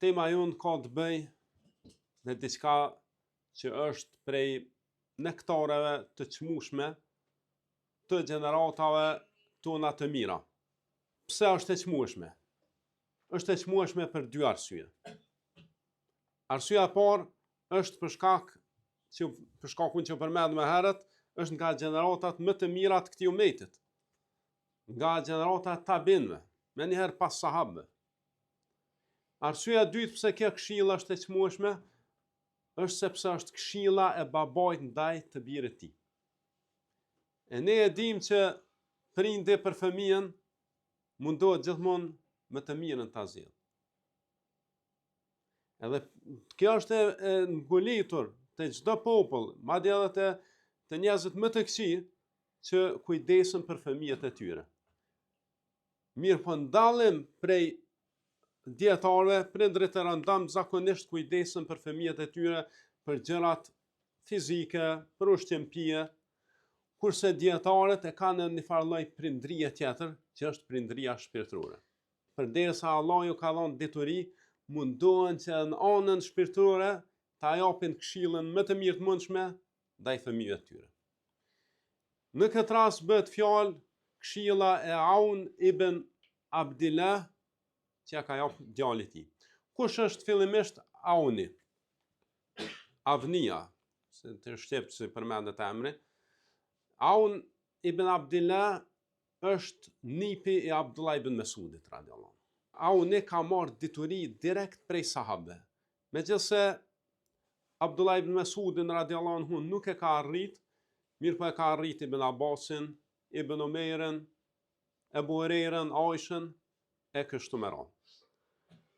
tema jonë ka të bëj me diçka që është prej nektareve të çmueshme të gjeneratave tona të mira. Pse është e çmueshme? Është e çmueshme për dy arsye. Arsyeja e parë është për shkakun që përmend më herët, është nga gjeneratat më të mira të këtij umetit. Nga gjeneratat tabinëve, me njëherë pas sahabëve. Arsyeja e dytë pse kjo këshilla është e çmueshme, është sepse është këshilla e babait ndaj të birit të tij. E ne e dim që prindi për fëmijën mundohet gjithmonë më të mirën ta zgjidhë. Edhe kjo është e ngolitur te çdo popull, madje edhe te njerëzit më të këqij që kujdesen për fëmijët e tyre. Mirë po ndallim prej dietarëve, prindrit e rëndom zakonisht kujdesen për fëmijët e tyre për gjërat fizike, për ushqimpije, kurse dietarët e kanë një farë lloj prindrie tjetër, që është prindria shpirtërore. Përderisa Allah ju ka dhënë deturi, mundohen që në anën shpirtërore ta japin këshillën më të mirë të mundshme ndaj fëmijëve të tyre. Në këtë rast bëhet fjalë këshilla e Aun ibn Abdillah që ja ka jap djalit të tij. Kush është fillimisht Auni? Avnia, se të shqip që përmendet emri. Aun ibn Abdillah është nipi i Abdullah ibn Mesudit radiallahu anhu. Auni ka marrë dituri direkt prej sahabëve. Megjithse Abdullah ibn Mesudin radiallahu anhu nuk e ka arrit, mirë po e ka arrit Ibn Abbasin, Ibn Umerin, Ebu Hurejren, Aishën, e kështu me radhë.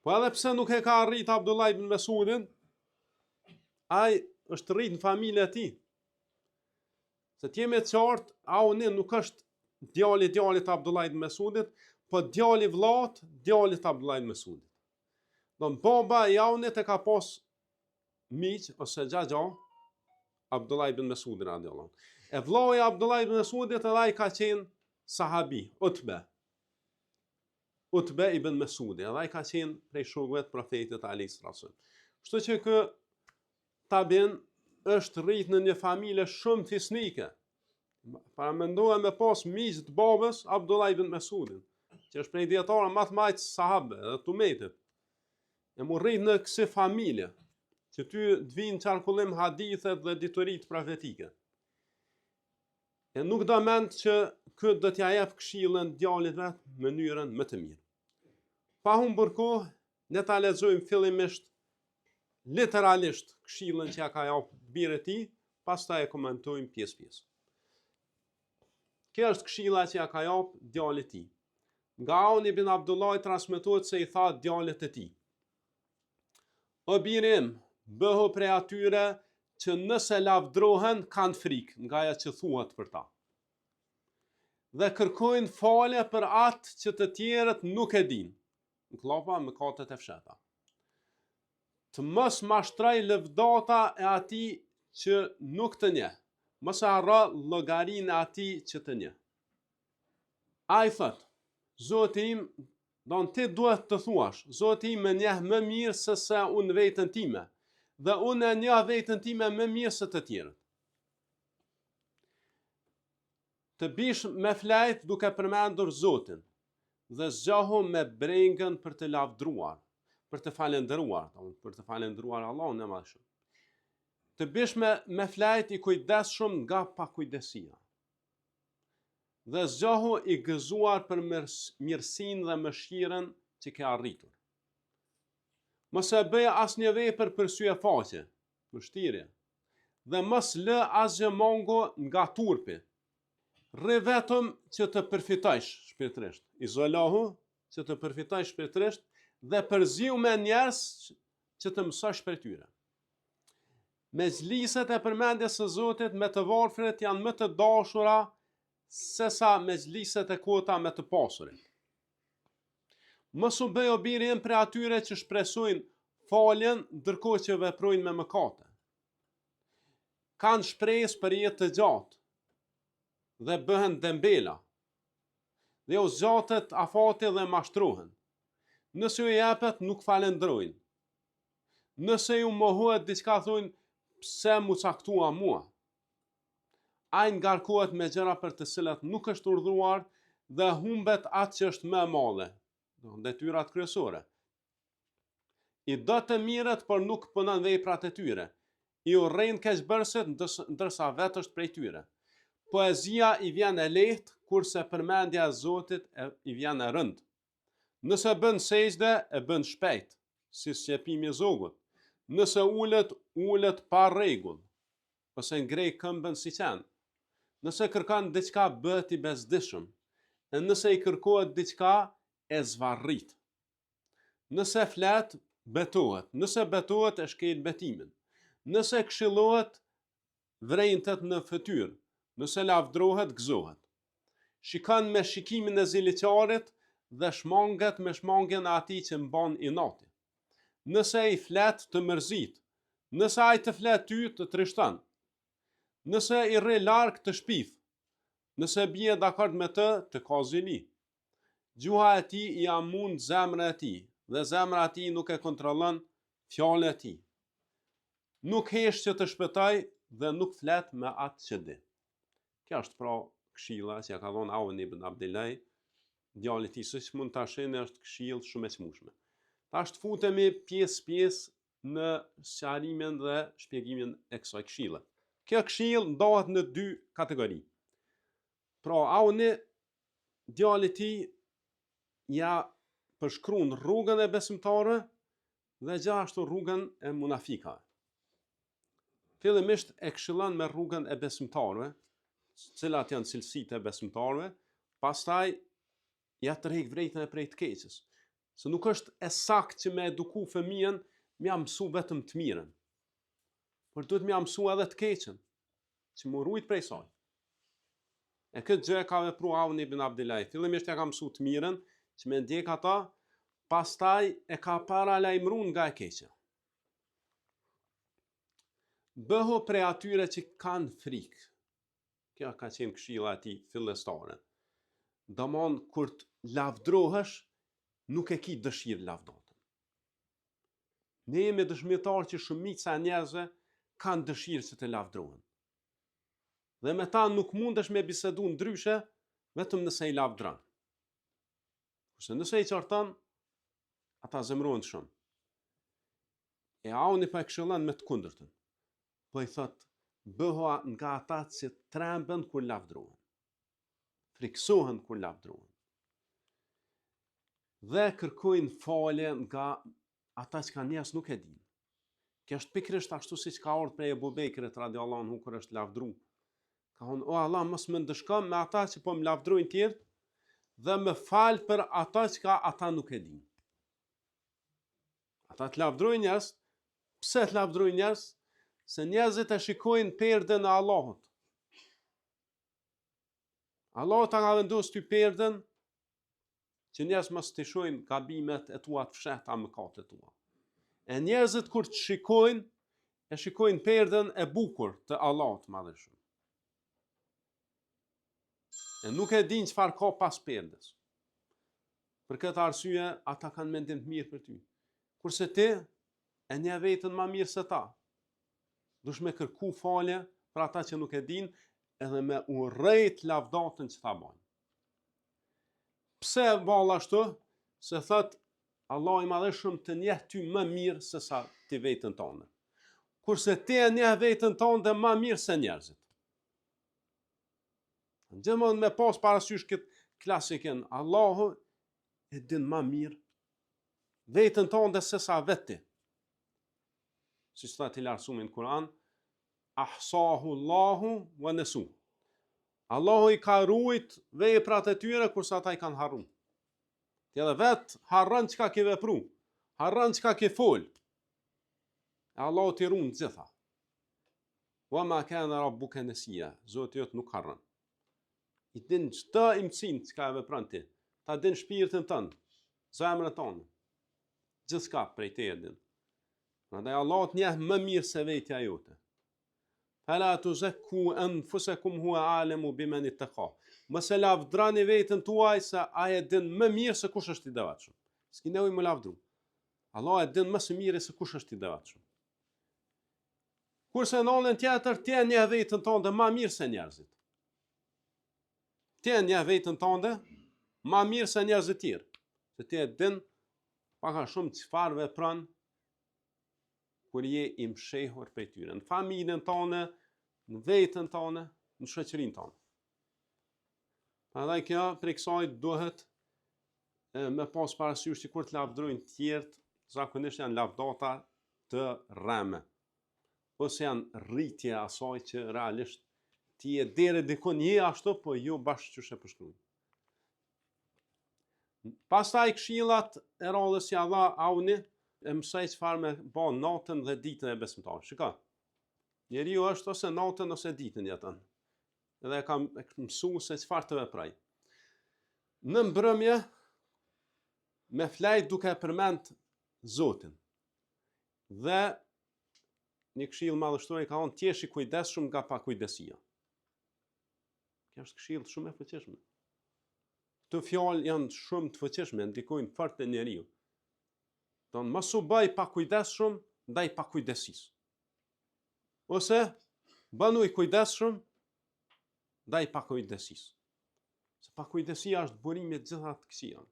Po edhe pse nuk e ka arrit Abdullah ibn Mesudin, ai është rrit në familje e tij. Se t'jemi të qartë, Auni nuk është djalit Abdullah ibn Mesudit, po djali vllat, djalit Abdullah ibn Mesudit. Don baba i Aunit e ka pas miq ose xhaxha Abdullah ibn Mesudin radiallahu anhu. E vllai i Abdullah ibn Mesudit edhe ai ka qenë sahabi, Utbe ibn Mesudi, edhe ai ka qenë prej shokëve të profetit alayhis salam. Kështu që ky tabin është rrit në një familje shumë fisnike. Para mendohem me pas miq të babës Abdullah ibn Mesudin, që është prej dietarëve më të mëdhenj sahabe dhe të umetit. E mu rrit në kësi familje, që ty të vinë qarkullim hadithet dhe diturit profetike. E nuk do mend që këtë do t'ja jep këshillën djalit vet në mënyrën më të mirë. Pa humbur kohë, ne ta lexojmë fillimisht literalisht këshillën që ja ka jap birit tij, pastaj e komentojmë pjesë-pjesë. Kjo është këshilla që ja ka jap djalit tij. Nga Aun ibn Abdullah transmetohet se i tha djalit të tij: O birim, bëhu prej atyre që nëse lavdrohen kanë frikë nga ajo që thuhet për ta. Dhe kërkojnë falje për atë që të tjerët nuk e dinë. Në klapa me katët e fsheta. Të mos mashtroj lëvdata e atij që nuk të njeh. Mos e harro llogarinë e atij që të njeh. Ai thot: Zoti im, don ti duhet të thuash, Zoti im më njeh më mirë se sa unë veten time, dhe unë e njeh veten time më mirë se të tjerët. Të bish me flajt duke përmendur Zotin, dhe zgjahu me brengën për të lavdruar, për të falendëruar Allahun e Madhëshëm. Të bish me flajt i kujdesshëm nga pakujdesia. Dhe zgjahu i gëzuar për mirësinë dhe mëshirën që ke arritur. Mos e bëj asnjë vepër për syefaqe, vështirje, dhe mos lë asgjë mongo nga turpi. Rri vetëm që të përfitojsh shpirtërisht. Izolohu që të përfitojsh shpirtërisht dhe përziu me njerëz që të mësosh për tyre. Mezhliset e përmendjes së Zotit me të varfrit janë më të dashura sesa mezhliset e kota me të pasurit. Mos u bëj o biri im prej atyre që shpresojnë faljen ndërkohë që veprojnë me mëkate. Kanë shpresë për jetë të gjatë dhe bëhen dembela. Dhe u zgjatet afati dhe mashtrohen. Nëse u jepet nuk falendrojnë. Nëse ju mohohet diçka thonë, pse mu caktua mua? Ai ngarkohet me gjëra për të cilat nuk është urdhëruar dhe humbet atë që është më e madhe, detyrat kryesore. I do të mirët, por nuk punon veprat e tyre. I urrejnë keqbërësit, ndërsa vetë është prej tyre. Poezia i vjen e lehtë, kurse përmendja e Zotit i vjen e rëndë. Nëse bën sejdë, e bën shpejt, si sjepimi i zogut. Nëse ulet pa rregull, ose ngrej këmbën si qenë. Nëse kërkon diçka, bëhet i bezdishëm. E nëse i kërkohet diçka, e zvarrit. Nëse flet, betohet. Nëse betohet, e shkel betimin. Nëse këshillohet, vrejntet në fytyrë. Nëse lavdrohet, gëzohet. Shikon me shikimin e ziliqarit dhe shmanget me shmangjen e atij që mban inati. Nëse i flet, të mërzit. Nëse ai të flet ty, të trishton. Nëse i rri larg, të shpif. Nëse bie dakord me të ka zili. Gjuha e tij i amund zemrën e tij, dhe zemra e tij nuk e kontrollon fjalën e tij. Nuk hesh që të shpëtoj dhe nuk flet me atë që di. Kjo është pra këshilla që ja ka dhënë Aun ibn Abdillah, djalit i tij, siç mund ta shihni, është këshill shumë e çmueshme. Tash futemi pjesë në sqarimin dhe shpjegimin e kësaj këshille. Kjo këshill ndahet në dy kategori. Pra Auni, djalit i tij, ja përshkruan rrugën e besimtarëve dhe gjithashtu rrugën e munafikave. Fillimisht e këshillon me rrugën e besimtarëve, cilat janë cilësitë e besimtarëve, pastaj ja tërheq vrejtën e prej të keqes. Se nuk është e saktë që me eduku fëmijën m'ja mësu vetëm të mirën, por duhet m'ja mësu edhe të keqen, që më rujt prej saj. E këtë gjë ka vepruar Aun ibn Abdillah. Fillimisht ja ka mësu të mirën, që me ndjek ata, pastaj e ka paralajmëruar nga e keqja. Bëhu prej atyre që kanë frikë. Kjo ka qenë këshilla e tij fillestare. Domthon kur të lavdrohesh, nuk e ki dëshirë lavdatën. Ne jemi dëshmitar që shumica e njerëzve kanë dëshirë që të lavdrohen. Dhe me ta nuk mundesh me bisedu ndryshe, vetëm nëse i lavdron. Kurse nëse i qarton, ata zemrohen shumë. E Auni po e këshillon me të kundërtën. Po i thot, bëhu nga ata që tremben kur lavdrohen. Friksohen kur lavdrohen. Dhe kërkojnë falje nga ata që njerëz nuk e dinë. Kjo është pikërisht ashtu siç ka ardhur prej Ebu Bekrit radiallahu anhu kur është lavdruar. Ka thonë, o Allah, mos më ndëshkon me ata që po më lavdrojnë tjerë dhe më fal për ata që ata nuk e dinë. Ata të lavdrojnë njerëz, pse të lavdrojnë njerëz? Se njerëzit e shikojnë perdën e Allahut. Allahu ta ka vendosur ty perdën që njerëz mos të shohin gabimet e tua të fshehta, mëkatet tua. E njerëzit kur të shikojnë, e shikojnë perdën e bukur të Allahut madhëshëm. E nuk e dinë çfarë ka pas perdës. Për këtë arsye, ata kanë mendim të mirë për ty. Kurse ti e njeh veten më mirë se ta. Dush me kërku falje për ata që nuk e dinë, edhe me urrejt lavdatën që ta bajnë. Pse valla ashtu? Se thot Allah i madhëshëm të njeh ty më mirë se sa ti veten tonë. Kurse ti e njeh veten tonë dhe më mirë se njerëzit. Gjithmonë me pas parasysh këtë klasikën, Allahu e din më mirë veten tonë se sa veti. Si thot i larsumi në Kur'an, ahsahu Allahu wa nasu. Allahu i ka ruajt veprat e tyre kurse ata i kanë harruar. Ti edhe vet harron çka ke vepru, harron çka ke fol. Allahu t'i ruan gjitha. Wa ma kana rabbuka nasiya. Zoti jot nuk harron. I din çdo imçin çka e vepron ti. Ta din shpirtin tënd, zemrën tonë. Gjithçka prej te e din. Prandaj Allahu të njeh më mirë se vetja jote. Fala tuzakku anfusakum huwa a'lamu biman ittaqa. Mos e lavdrani veten tuaj se ai e din më mirë se kush është i devotshëm. S'ki nevojë më lavdru. Allah e din më së miri se kush është i devotshëm. Kurse në anën tjetër, ti e njeh vetën tënde më mirë se njerëzit. Ti e njeh vetën tënde më mirë se njerëzit tjerë. Se ti e din pak a shumë çfarë vepron kur je i mshehur prej tyre. Në familjen tënde, në vetën tënde, në shoqërinë tënde. Prandaj kjo prej kësaj duhet me pas parasysh që kur të lavdrojnë tjerët, zakonisht janë lavdata të rreme, ose janë rritje asaj që realisht ti e deri dikun je ashtu, po jo bashkë që e përshkruaj. Pastaj këshillat e radhës që Allah Auni e mësoi çfarë me bë natën dhe ditën e besimtarit. Shiko. Njeriu është ose natën ose ditën jeton. Edhe e kam mësuar se çfarë të veproj. Në mbrëmje me flajt duke përmend Zotin. Dhe një këshill madhështor ka thonë tjesh i kujdesshëm nga pakujdesia. Kjo është këshill shumë e fuqishme. Këto fjalë janë shumë të fuqishme, ndikojnë fort te njeriu. Don mos u bëj pakujdesshëm ndaj pakujdesisë. Ose bënu i kujdesshëm ndaj pakujdesisë. Se pakujdesia është burimi i gjitha të këqija.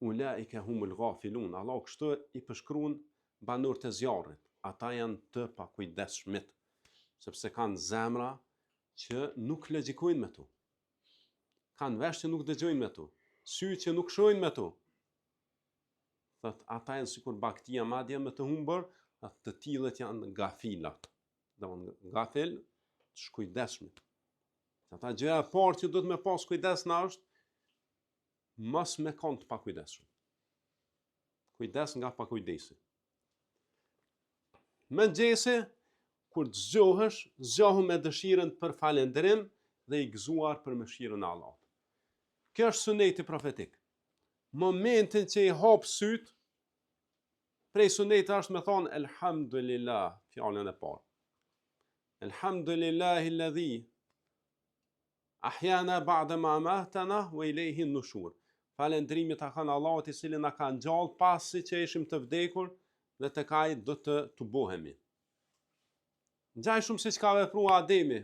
Ulaika humul ghafilun. Allah kështu i përshkruan banorët e zjarrit. Ata janë të pakujdesshmit, sepse kanë zemra që nuk logjikojnë me to. Kanë vesh që nuk dëgjojnë me to, sy që nuk shohin me to. Thot ata janë sikur baktia madje me të humbur, të tillët janë gafilat. Domthonë gafil, të shkujdesshmit. Ata gjëja e parë që duhet me pas kujdes na është mos me kon të pakujdesshëm. Kujdes nga pakujdesi. Mëngjesi, kur të zgjohesh, zgjohu me dëshirën për falendrim dhe i gëzuar për mëshirën e Allahut. Kjo është suneti profetik. Momentin që i hap syt, prej suneti është me thonë elhamdulillah, fjalën e parë. Elhamdulillahi alladhi ahyana ba'da ma amatana wa ilayhi an-nushur. Falendrimit ta kanë Allahut i cili na ka ngjall pasi që ishim të vdekur dhe tek ai do të tubohemi. Ngjaj shumë siç ka vepruar Ademi,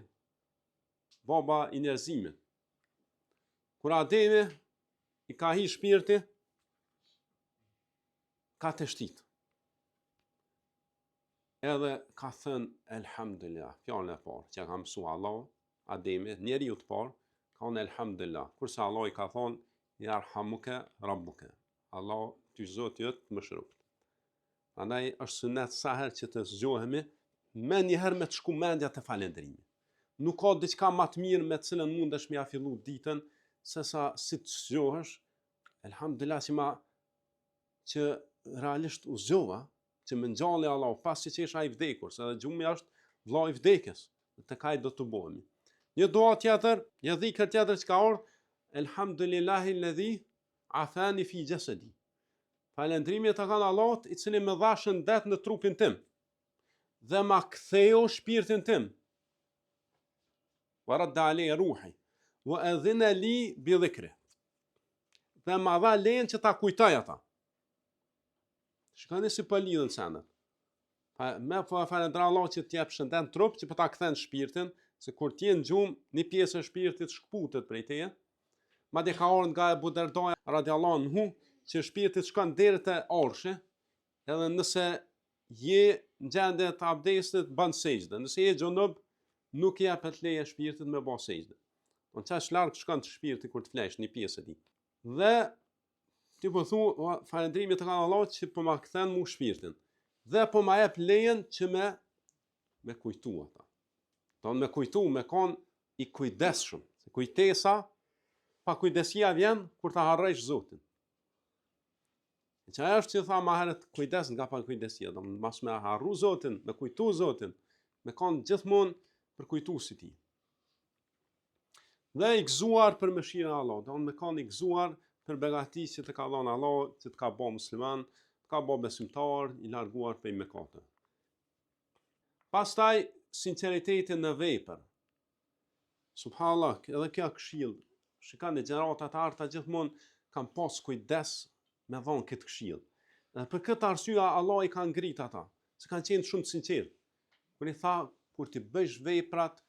baba i njerëzimit. Kur Ademi i ka hi shpirti, ka të shtit. Edhe ka thënë elhamdulillah, fjalën e parë që ka mësuar Allahu, Ademi, njeriu të parë, ka thonë elhamdulillah. Kurse Allah i ka thonë yarhamuka rabbuka. Allah ty Zoti jot më shëroft. Prandaj është sunet sa herë që të zgjohemi, me njëherë me të shku mendja të falendrimit. Nuk ka diçka më të mirë me të cilën mundesh me ja fillu ditën, se sa si të zgjohesh, elhamdulillah që realisht u zgjova, që më ngjalli Allah, pasi që isha i vdekur, se edhe gjumi është vëlla i vdekjes, tek ai do të bëhemi. Një dua tjetër, një dhikër tjetër që ka ardhur, elhamdulillahi alladhi afani fi jasadi. Falendrimi të kanë Allahut i cili më dha shëndet në trupin tim dhe ma ktheu shpirtin tim. Wa radda alayya ruhi wa adhina li bi dhikri. Dhe ma dha lejen që ta kujtoj ata. Shikoni si po lidhen sendet. Me falendra Allahut që t'jep shëndet në trup, që po ta kthen shpirtin, se kur ti në gjumë, një pjesë e shpirtit shkputet prej teje. Madje ka ardhur nga Abu Darda radiallahu anhu, që shpirtit shkon deri te arshi, edhe nëse je në gjendje të abdestit bën sejdë. Nëse je xhunub, nuk japet leje shpirtit me bë sejdë. Do të çash larg shkon të shpirti kur të flesh një pjesë e tij. Dhe ti po thu falëndrimi të kanë Allahut që po ma kthen mu shpirtin. Dhe po ma jep lejen që me kujtu ata. Do me kujtu, me kon i kujdesshëm. Se kujtesa, pa kujdesia vjen kur ta harrojsh Zotin. Që ajo është që tha ma herët kujdes nga pa kujdesia, do mas me harru Zotin, me kujtu Zotin, me kon gjithmonë për kujtuesi i tij. Dhe i gëzuar për mëshirën e Allahut, do me kon i gëzuar për begatisë që të ka dhënë Allahu, që të ka bë musliman, të ka bë besimtar, i larguar prej mëkateve. Pastaj sinqeriteti në vepër. Subhanallahu, edhe kjo këshill. Shikoni gjenerat e arta gjithmonë kanë pas kujdes me dhonë këtë këshill. Dhe për këtë arsye Allah i ka ngrit ata, se kanë qenë shumë të sinqertë. Kur i tha, kur ti bëjsh veprat,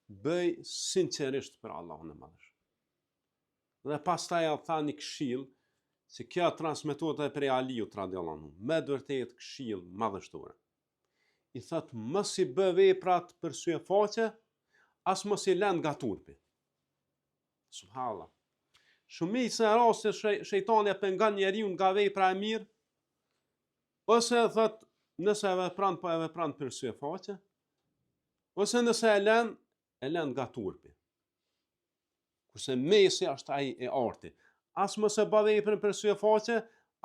bëj sinqerisht për Allahun e Madhëshëm. Dhe pastaj ja tha një këshill, se kjo transmetohet edhe prej Aliut radhiyallahu anhu, me vërtet këshill madhështore. I thot, mos i bë veprat për syfaqe, as mos i lën nga turpi. Subhanallah. Shumica e raste shejtani e pengon njeriu nga vepra e mirë, ose thot, nëse e vepron, po e vepron për syfaqe, ose nëse e lën nga turpi. Kurse mesi është ai e arti. As mos e bë veprën për syfaqe,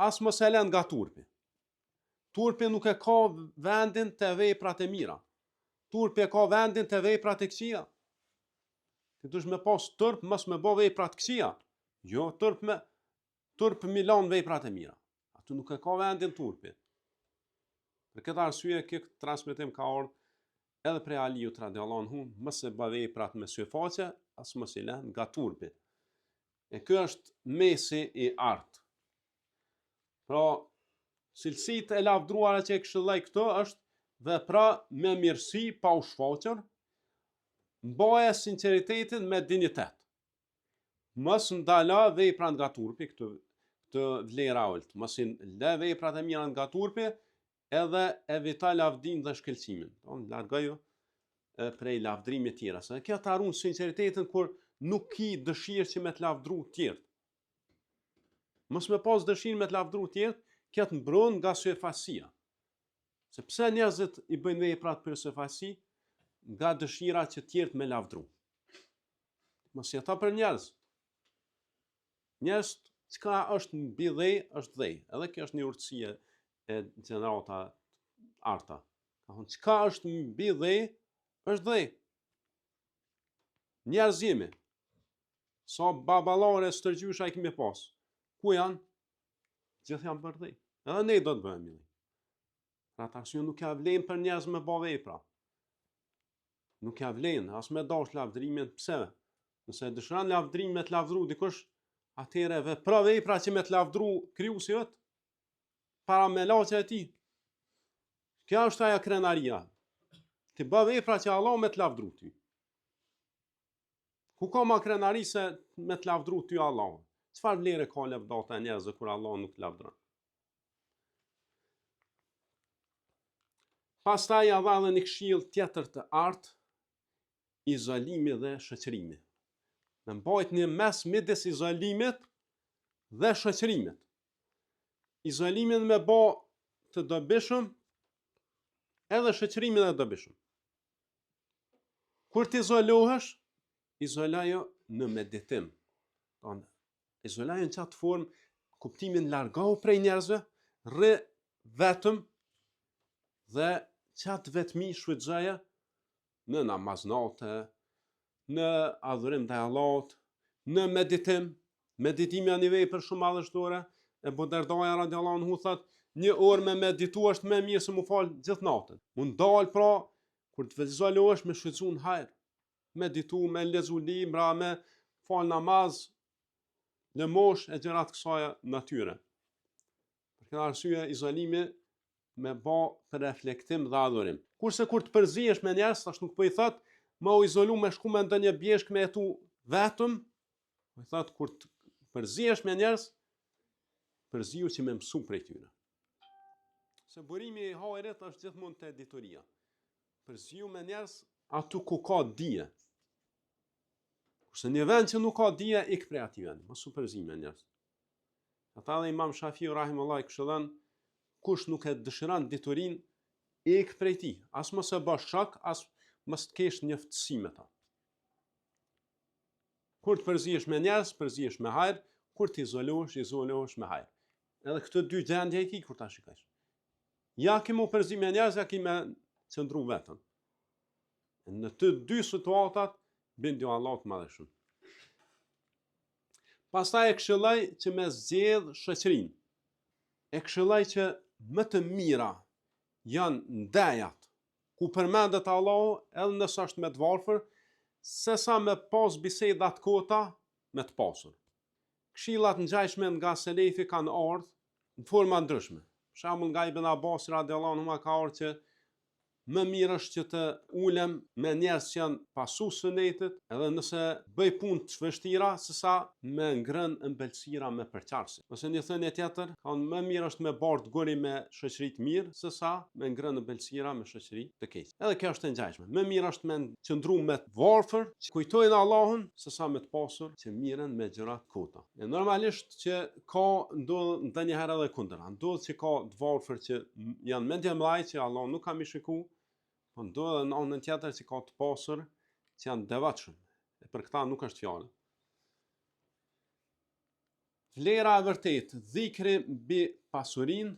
as mos e lën nga turpi. Turpi nuk e ka vendin të veprat e mira. Turpi e ka vendin të veprat e këqija. Ti dush me pas turp, mos me bë veprat këqija. Jo, turp mi lan veprat e mira. Aty nuk e ka vendin turpi. Për këtë arsye, këtë transmetim ka ardhur edhe prej Aliut radhiyallahu anhu, mos e bë veprat me syfaqe, as mos i lën nga turpi. E ky është mesi i artë. Pra, cilësitë e lavdruara që e këshilloj këto është vepra me mirësi pa u shfaqur, mbaja sinqeritetin me dinitet. Mos ndala vepra nga turpi, këtë vlera ult, mos i lë veprat e mira nga turpi, edhe evita lavdin dhe shkelcimin. Largoju prej lavdrimit tjera. Se kjo të harron sinqeritetin kur nuk ki dëshirë që me të lavdru tjerë. Mos me pas dëshirë me të lavdru tjerë, kjo të mbron nga syfasia. Se pse njerëzit i bëjnë veprat për syfasi, nga dëshira që tjerët me lavdru. Mos jeta për njerëz. Njerëz çka është mbi dhej, është dhej. Edhe kjo është një urtësi e gjenerata arta. Ka thonë, çka është mbi dhej, është dhej. Njerëz jemi. Sa baballore stërgjysha i kemi pas. Ku janë? Gjithë janë për dhej. Edhe ne do të bëhemi dhej. Pra të arsye nuk ka vlen për njerëz me bë vepra. Nuk ka vlen, as me dash lavdrimin, pse? Nëse dëshiron lavdrim me të lavdru dikush, atëherë vepra vepra që me të lavdru krijuesi vet para me laçe e tij. Kjo është ajo krenaria. Ti bë vepra që Allah me të lavdru ty. Ku ka ma krenari se me të lavdru ty Allah? Çfarë vlere ka lavdata e njerëzve kur Allah nuk të lavdron? Pastaj ja dha edhe një këshill tjetër të artë, izolimi dhe shoqërimi. Me mbajt një mes midis izolimit dhe shoqërimit. Izolimin me bë të dobishëm, edhe shoqërimin e dobishëm. Kur të izolohesh, izolojo në meditim. Izolojo në qatë formë, kuptimin largohu prej njerëzve, rri vetëm dhe qatë vetëmi shfrytëzoje në namaznate, në adhurim të Allahut, në meditim. Meditimi janë një vepër shumë madhështore. Ebu Derdaja radhiyallahu anhu thotë, një orë me meditu është më mirë se mu fal gjithë natën. Mund dal pra kur të izolohesh me shfrytëzu në hajër. Meditu, me lexu libra, me fal namaz, lëmosh e gjërat kësaj natyre. Për këtë arsye izolimi me bë për reflektim dhe adhurim. Kurse kur të përzihesh me njerëz, tash nuk po i thot më u izolu me shku me ndonjë bjeshk me jetu vetëm, po i thot kur të përzihesh me njerëz, përzihu që me mësu prej tyre. Se burimi i hajrit është gjithmonë te editoria. Përzihu me njerëz atu ku ka dije. Kurse një vend që nuk ka dije, ik prej atij vendi, mos u përzi me njerëz. Ata dhe Imam Shafiu rahimahullah këshillon, kush nuk e dëshiron diturin, ik prej tij. As mos e bësh shok, as mos të kesh njoftësi me ta. Kur të përzihesh me njerëz, përzihesh me hajër, kur të izolohesh me hajër. Edhe këto dy gjendje i ki kur ta shikosh. Ja ki mu përzi me njerëz, ja ki me qëndru vetëm. Në të dy situatat, bindju Allah të madhëshëm. Pastaj e këshilloj që me zgjedh shoqërinë. E këshilloj që më të mira janë ndajat, ku përmendet Allahu edhe nëse është me të varfër, sesa me pas bisedat kota me të pasur. Këshillat ngjashme nga selefi kanë ardhur në forma ndryshme. Për shembull nga Ibn Abbas radiallahu anhu ka ardhur që më mirë është që të ulem me njerëz që janë pasues sunetit, edhe nëse bëj punë të vështira, sesa me ngrën ëmbëlsira me përçarsi. Ose një thënie tjetër, thonë më mirë është me bardh guri me shoqëri të mirë, sesa me ngrën ëmbëlsira me shoqëri të keqe. Edhe kjo është e ngjashme. Më mirë është me qëndru me të varfër, që kujtojnë Allahun, sesa me të pasur që mirën me gjëra të kota. E normalisht që ka ndodh ndonjëherë edhe kundëra. Ndodh që ka të varfër që janë mendje mëdhaj që Allah nuk ka mishiku, po ndodh edhe në anën tjetër që ka të pasur që janë devotshëm. E për këta nuk është fjalë. Vlera e vërtetë, dhikri mbi pasurinë,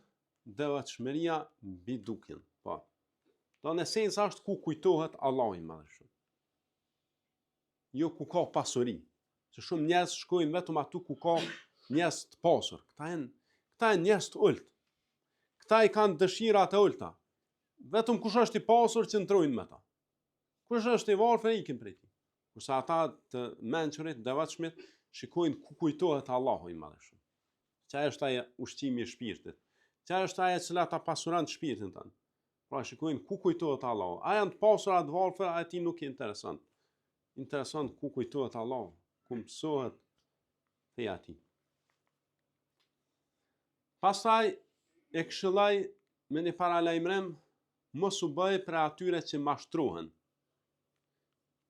devotshmëria mbi dukjen. Po. Do në esencë është ku kujtohet Allahu i Madhëshëm. Jo ku ka pasuri. Që shumë njerëz shkojnë vetëm atu ku ka njerëz të pasur. Këta janë njerëz të ulët. Këta i kanë dëshirat e ulta. Vetëm kush është i pasur që ndrojnë me ta. Kush është i varfër ikin prej tij. Kurse ata të mençurit, devotshmit, shikojnë ku kujtohet Allahu i Madhëshëm. Çfarë është ai ushqimi i shpirtit? Çfarë është ajo që ta pasuron shpirtin tënd? Pra shikojnë ku kujtohet Allahu. A janë të pasura të varfër, a ti nuk i interesant. Interesant ku kujtohet Allahu, ku mësohet te ati. Pastaj e këshilloj me një paralajmërim mos u bëj për atyre që mashtrohen.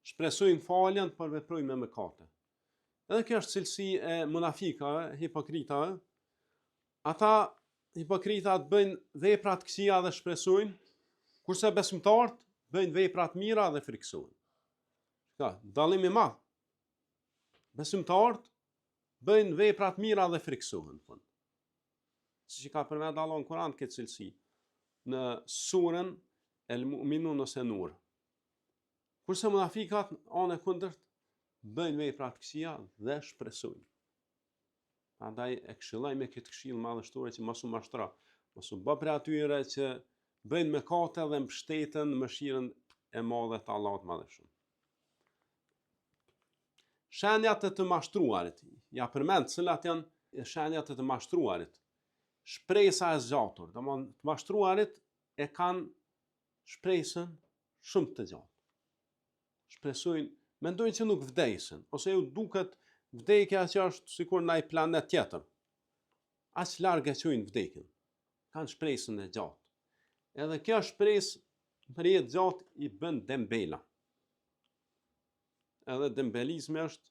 Shpresojnë faljen, por veprojnë me mëkate. Edhe kjo është cilësi e munafikave, hipokritave. Ata hipokritat bëjnë vepra të këqija dhe shpresojnë, kurse besimtarët bëjnë vepra të mira dhe frikësojnë. Ka dallim i madh. Besimtarët bëjnë vepra të mira dhe frikësohen. Siç ka përmendur Allahu në Kur'an këtë cilësi në surën El Mu'minun ose Nur. Kurse munafikat anë kundërt bëjnë vepra të këqija dhe shpresojnë. Prandaj e këshilloj me këtë këshill madhështore që mos u mashtro, mos u bë për atyre që bëjnë mëkate dhe mbështeten në mëshirën e madhe të Allahut të Madhëshëm. Shenjat e të mashtruarit. Ja përmend cilat janë shenjat e të mashtruarit. Shpresa e zgjatur, domthonë të mashtruarit e kanë shpresën shumë të gjatë. Shpresojnë, mendojnë që nuk vdesin, ose ju duket vdekja që është sikur ndaj planet tjetër. Aq larg e çojnë vdekjen. Kanë shpresën e gjatë. Edhe kjo shpresë për jetë gjatë i bën dembela. Edhe dembelizmi është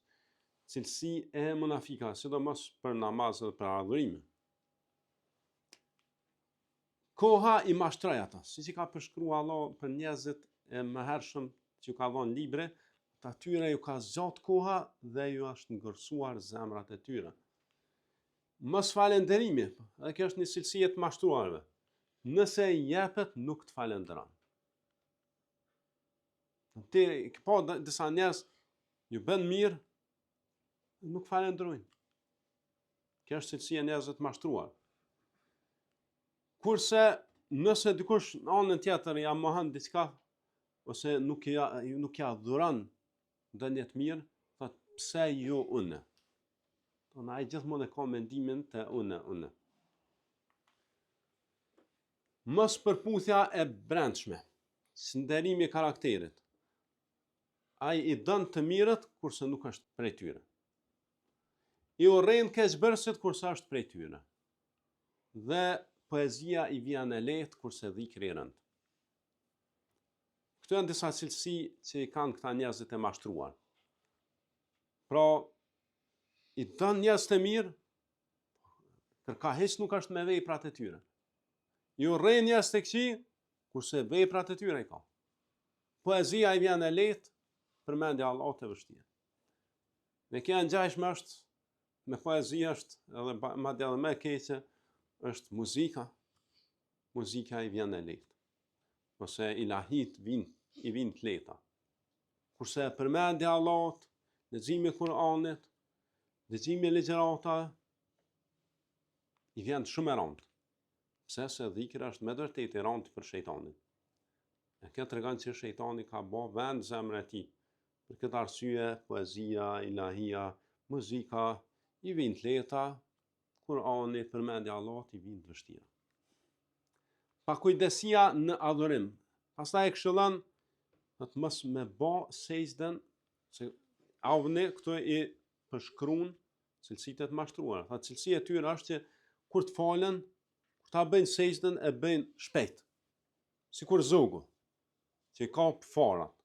cilësi e munafikave, sidomos për namaz dhe për adhurime. Koha i mashtroj ata, siç i ka përshkruar Allah për njerëzit e mëhershëm që ju ka dhënë libre, atyre ju ka zgjat koha dhe ju është ngërsuar zemrat e tyre. Mos falënderimi, edhe kjo është një cilësi e të mashtruarve. Nëse i jepet, nuk të falënderon. Ti po disa njerëz ju bën mirë, nuk falënderojnë. Kjo është cilësia e njerëzve të mashtruar. Kurse nëse dikush në anën tjetër ja mohon diçka ose nuk ja dhuron ndonjë të mirë, thotë pse jo unë. Ai gjithmonë ka mendimin të unë. Mos përputhja e brendshme, nderimi i karakterit. Ai i don të mirët kurse nuk është prej tyre. I urren keqbërësit kurse është prej tyre. Dhe poezia i vjen e lehtë kurse dhikri i rënd. Këto janë disa cilësi që i kanë këta njerëzit e mashtruar. Pra, i don njerëz të mirë, kërka hiç nuk është me veprat e tyre. I urren njerëz të këqij, kurse veprat e tyre i ka. Poezia i vjen e lehtë, përmendja Allahut e vështirë. Me kjo ngjashme është me poezi është edhe madje edhe më e keqe është muzika. Muzika i vjen e lehtë. Ose ilahit i vijnë të lehta. Kurse përmendja Allahut, leximi i Kur'anit, leximi i ligjëratave i vjen shumë e rëndë. Pse se dhikra është me vërtetë e rëndë për shejtanin. E kjo tregon që shejtani ka bë vend zemrën e tij. Për këtë arsye, poezia, ilahia, muzika i vijnë të lehta, kur auni përmendja e Allahut i vjen të vështira. Pakujdesia në adhurim. Pastaj e këshillon të mos me bë sejdën, se auni këtu i përshkruan cilësitë e të mashtruara. Tha cilësia e tyre është që kur të falen, kur ta bëjnë sejdën e bëjnë shpejt. Sikur zogu, që i kap farat.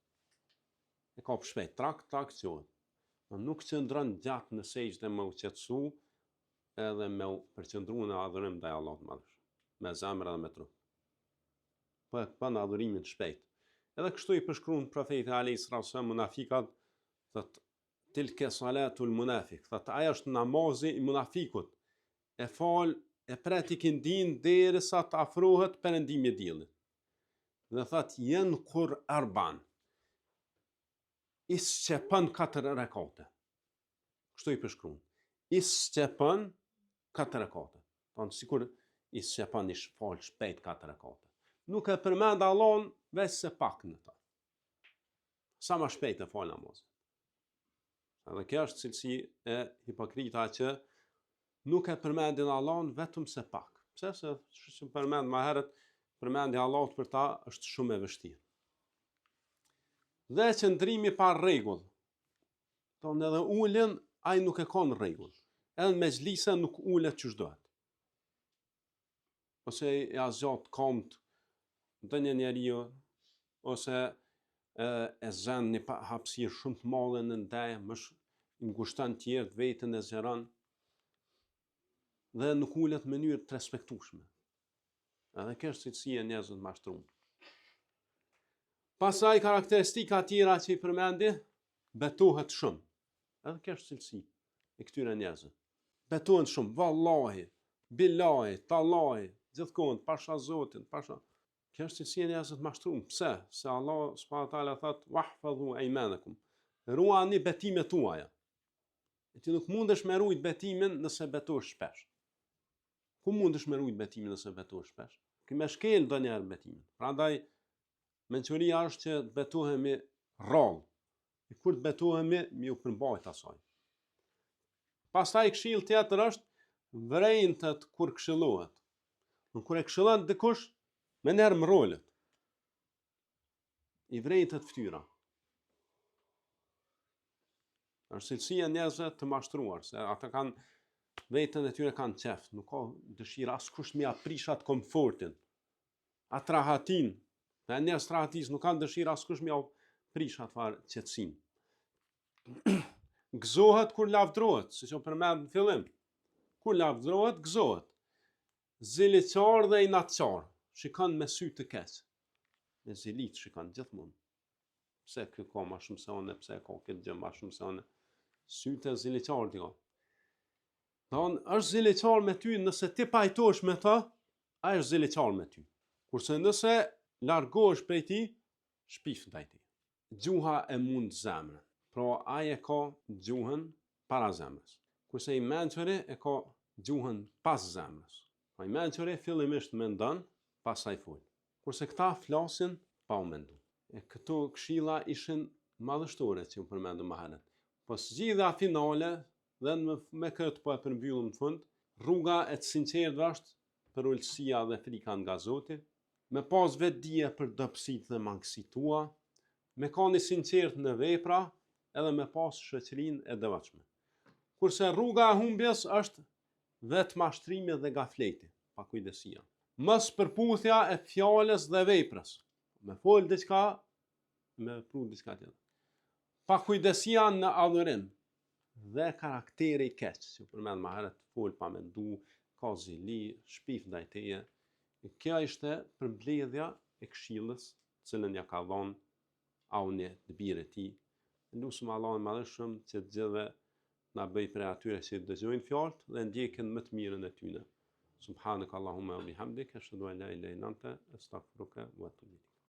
E kap shpejt, trak qëhet. Nuk qëndron gjatë në sejdë me u qetësu edhe me u përqendru në adhurim ndaj Allahut madhësh, me zemër edhe me trup. Po e bën adhurimin shpejt. Edhe kështu i përshkruan profeti alayhis salam munafikat, thotë tilke salatul munafik, thotë ajo është namazi i munafikut. E fal, e pret ikindin derisa të afrohet perëndimi i diellit. Dhe thotë jen kur arban. Isqepën 4 rekate. Kështu i përshkruan. Isqepën 4 rekate. Thonë sikur isqepën i fal shpejt 4 rekate. Nuk e përmend Allahun veç se pak në ta. Sa më shpejt e fal namazin. Edhe kjo është cilësi e hipokrita që nuk e përmendin Allahun vetëm se pak. Pse se që përmend më herët, përmendja Allahut për ta është shumë e vështirë. Dhe qëndrimi pa rregull. Thonë edhe ulën ai nuk e ka në rregull. Edhe në mezhlise nuk ulet çu dohet. Ose ja zgjat komt ndonjë njeriu, ose e zën një hapësirë shumë të madhe në ndaj, më ngushton tjerë vetën e zgjeron dhe nuk ulet në mënyrë të respektueshme. Edhe kjo është cilësia e njerëzve të mashtruar. Pastaj karakteristika tjera që i përmendi, betohet shumë. Edhe kjo është cilësi e këtyre njerëzve. Betohen shumë, vallahi, billahi, tallahi, gjithkohën, pasha Zotin, pasha. Kjo është cilësia e njerëzve të mashtruar. Pse? Se Allah subhanahu wa taala thotë: "Wahfadhu aymanakum." Ruani betimet tuaja. E ti nuk mundesh me rujt betimin nëse betosh shpesh. Ku mundesh me rujt betimin nëse betosh shpesh? Ki me shkel ndonjëherë betimin. Prandaj mençuria është që të betohemi rrallë. E kur të betohemi, mi u përmbajt asaj. Pastaj këshill tjetër është vrejnët kur këshillohet. Kur e këshillon dikush, me njerë më rolet. I vrejnët fytyra. Është cilësia e njerëzve të mashtruar, se ata kanë vetën e tyre kanë qef, nuk ka dëshira askush mi aprish atë komfortin, atë rahatin. Dhe njerëz të rahatis nuk kanë dëshira askush mi aprish atë farë qetësim. Gëzohet kur lavdrohet, siç u përmend në fillim. Kur lavdrohet, gëzohet. Ziliqar dhe inatçar, shikon me sy të keq. Me zilit shikon gjithmonë. Pse ky ka më shumë se unë, pse ka këtë gjë më shumë se unë. Sytë e ziliqar t'i ka. Thonë, është ziliqar me ty nëse ti pajtosh me ta, ai është ziliqar me ty. Kurse nëse largohesh prej tij, shpif ndaj tij. Gjuha e mund zemrën. Pra ai e ka gjuhën para zemrës. Kurse i mençuri e ka gjuhën pas zemrës. Pa i mençuri fillimisht mendon, pastaj fol. Kurse këta flasin pa u mendu. E këto këshilla ishin madhështore që u përmendu më herët. Po zgjidhja finale dhe me këtë po e përmbyllëm në fund, rruga e të sinqertëve është për ulësia dhe frika nga Zoti, me pas vetdije për dobësitë dhe mangësitë tua, me qenë i sinqert në vepra, edhe me pas shoqërinë e devotshme. Kurse rruga e humbjes është vetë mashtrimi dhe gafleti, pakujdesia. Mos përputhja e fjalës dhe veprës. Me fol diçka, me vepru diçka tjetër. Pakujdesia në adhurim dhe karakteri i keq, që përmend më herët, fol pa mendu, ka zili, shpif ndaj teje. Kjo ishte përmbledhja e këshillës, cilën ja ka dhënë Auni të birë e tij. Lusim Allahun madhëshëm që të gjithëve na bëj prej atyre që dëgjojnë fjalët dhe ndjekin më të mirën e tyre. Subhanaka Allahumma wa bihamdika, ashhadu an la ilaha illa anta, astaghfiruka wa atubu ilayk.